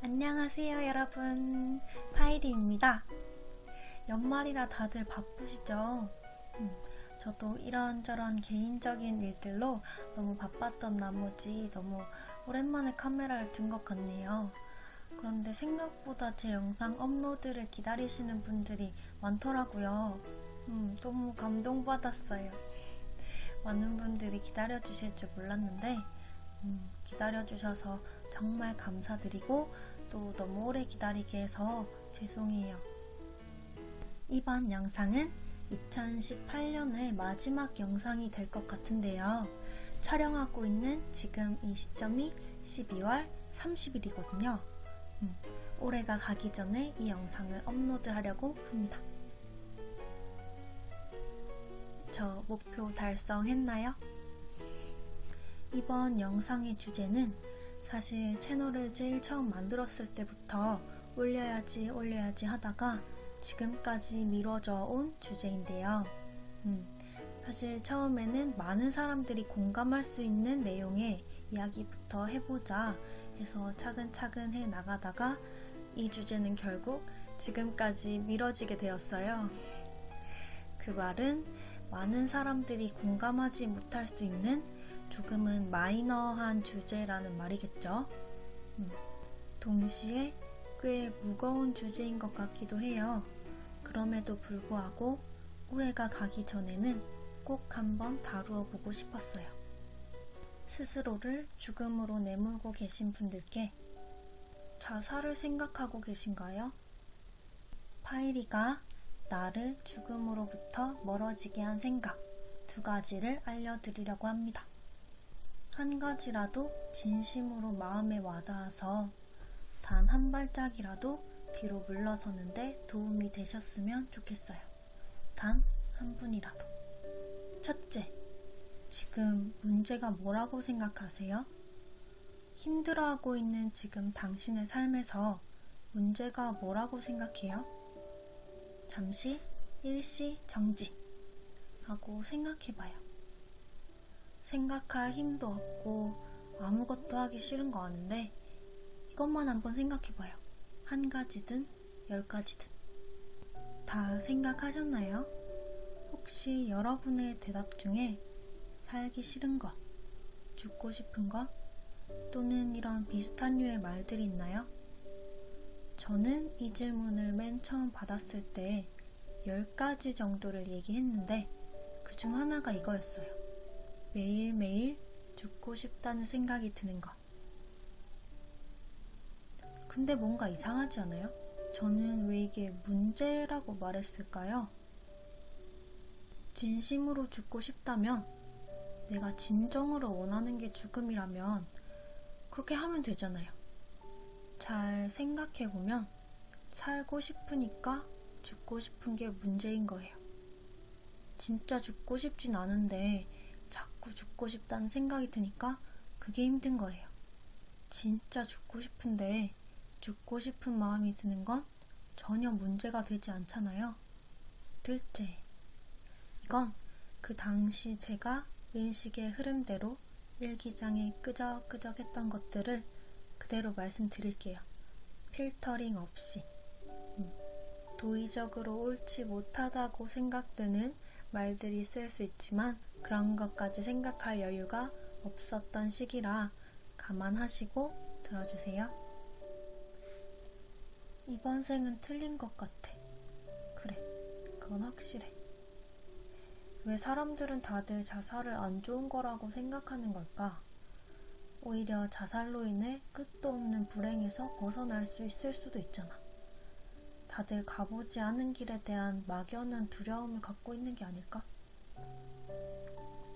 안녕하세요 여러분, 파이리입니다. 연말이라 다들 바쁘시죠? 저도 이런저런 개인적인 일들로 너무 바빴던 나머지 너무 오랜만에 카메라를 든 것 같네요. 그런데 생각보다 제 영상 업로드를 기다리시는 분들이 많더라고요. 너무 감동받았어요. 많은 분들이 기다려주실 줄 몰랐는데 기다려주셔서 정말 감사드리고 또 너무 오래 기다리게 해서 죄송해요. 이번 영상은 2018년의 마지막 영상이 될 것 같은데요. 촬영하고 있는 지금 이 시점이 12월 30일이거든요. 올해가 가기 전에 이 영상을 업로드하려고 합니다. 저 목표 달성했나요? 이번 영상의 주제는 사실 채널을 제일 처음 만들었을 때부터 올려야지 하다가 지금까지 미뤄져 온 주제인데요. 사실 처음에는 많은 사람들이 공감할 수 있는 내용의 이야기부터 해보자 해서 차근차근 해 나가다가 이 주제는 결국 지금까지 미뤄지게 되었어요. 그 말은 많은 사람들이 공감하지 못할 수 있는 조금은 마이너한 주제라는 말이겠죠. 동시에 꽤 무거운 주제인 것 같기도 해요. 그럼에도 불구하고 올해가 가기 전에는 꼭 한번 다루어 보고 싶었어요. 스스로를 죽음으로 내몰고 계신 분들께 자살을 생각하고 계신가요? 파이리가 나를 죽음으로부터 멀어지게 한 생각 2가지를 알려드리려고 합니다. 한 가지라도 진심으로 마음에 와닿아서 단 한 발짝이라도 뒤로 물러서는데 도움이 되셨으면 좋겠어요. 단 한 분이라도. 첫째, 지금 문제가 뭐라고 생각하세요? 힘들어하고 있는 지금 당신의 삶에서 문제가 뭐라고 생각해요? 잠시 일시 정지 하고 생각해봐요. 생각할 힘도 없고 아무것도 하기 싫은 거 아는데 이것만 한번 생각해봐요. 1가지든 10가지든. 다 생각하셨나요? 혹시 여러분의 대답 중에 살기 싫은 것, 죽고 싶은 것, 또는 이런 비슷한 류의 말들이 있나요? 저는 이 질문을 맨 처음 받았을 때 10가지 정도를 얘기했는데 그 중 하나가 이거였어요. 매일매일 죽고 싶다는 생각이 드는 것. 근데 뭔가 이상하지 않아요? 저는 왜 이게 문제라고 말했을까요? 진심으로 죽고 싶다면, 내가 진정으로 원하는 게 죽음이라면 그렇게 하면 되잖아요. 잘 생각해보면 살고 싶으니까 죽고 싶은 게 문제인 거예요. 진짜 죽고 싶진 않은데 자꾸 죽고 싶다는 생각이 드니까 그게 힘든 거예요. 진짜 죽고 싶은데 죽고 싶은 마음이 드는 건 전혀 문제가 되지 않잖아요. 둘째, 이건 그 당시 제가 의식의 흐름대로 일기장에 끄적끄적 했던 것들을 그대로 말씀드릴게요. 필터링 없이. 도의적으로 옳지 못하다고 생각되는 말들이 있을 수 있지만 그런 것까지 생각할 여유가 없었던 시기라 감안하시고 들어주세요. 이번 생은 틀린 것 같아. 그래, 그건 확실해. 왜 사람들은 다들 자살을 안 좋은 거라고 생각하는 걸까? 오히려 자살로 인해 끝도 없는 불행에서 벗어날 수 있을 수도 있잖아. 다들 가보지 않은 길에 대한 막연한 두려움을 갖고 있는 게 아닐까?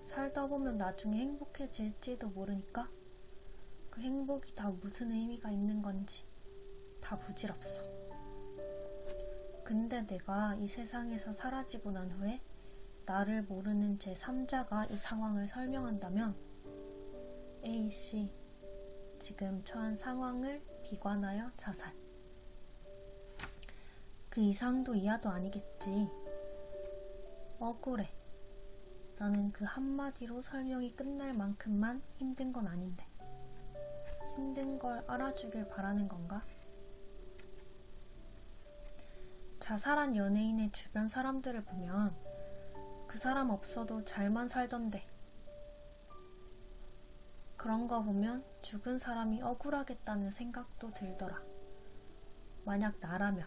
살다 보면 나중에 행복해질지도 모르니까 그 행복이 다 무슨 의미가 있는 건지 다 부질없어. 근데 내가 이 세상에서 사라지고 난 후에 나를 모르는 제3자가 이 상황을 설명한다면 A씨, 지금 처한 상황을 비관하여 자살. 그 이상도 이하도 아니겠지. 억울해. 나는 그 한마디로 설명이 끝날 만큼만 힘든 건 아닌데. 힘든 걸 알아주길 바라는 건가? 자살한 연예인의 주변 사람들을 보면 그 사람 없어도 잘만 살던데. 그런 거 보면 죽은 사람이 억울하겠다는 생각도 들더라. 만약 나라면.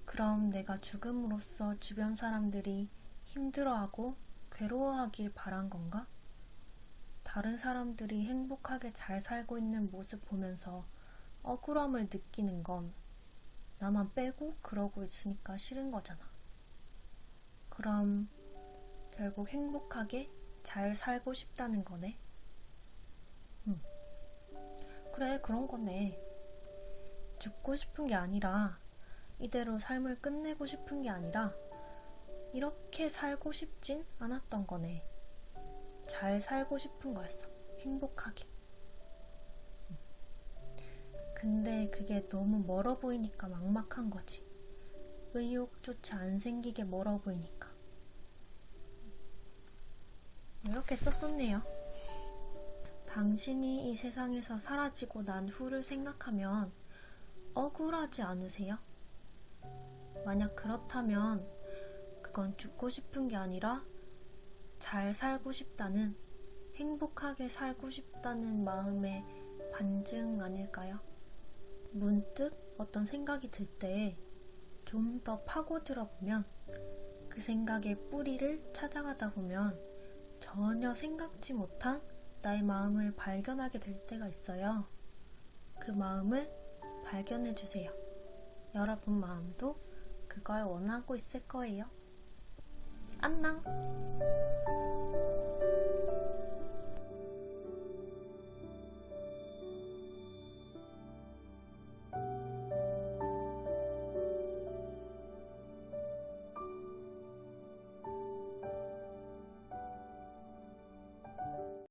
그럼 내가 죽음으로써 주변 사람들이 힘들어하고 괴로워하길 바란 건가? 다른 사람들이 행복하게 잘 살고 있는 모습 보면서 억울함을 느끼는 건 나만 빼고 그러고 있으니까 싫은 거잖아. 그럼 결국 행복하게 잘 살고 싶다는 거네. 그래, 그런 거네. 죽고 싶은 게 아니라, 이대로 삶을 끝내고 싶은 게 아니라 이렇게 살고 싶진 않았던 거네. 잘 살고 싶은 거였어. 행복하게. 근데 그게 너무 멀어 보이니까 막막한 거지. 의욕조차 안 생기게 멀어 보이니까. 이렇게 썼었네요. 당신이 이 세상에서 사라지고 난 후를 생각하면 억울하지 않으세요? 만약 그렇다면 그건 죽고 싶은 게 아니라 잘 살고 싶다는, 행복하게 살고 싶다는 마음의 반증 아닐까요? 문득 어떤 생각이 들 때 좀 더 파고들어 보면, 그 생각의 뿌리를 찾아가다 보면 전혀 생각지 못한 나의 마음을 발견하게 될 때가 있어요. 그 마음을 발견해 주세요. 여러분 마음도 그걸 원하고 있을 거예요. 안녕!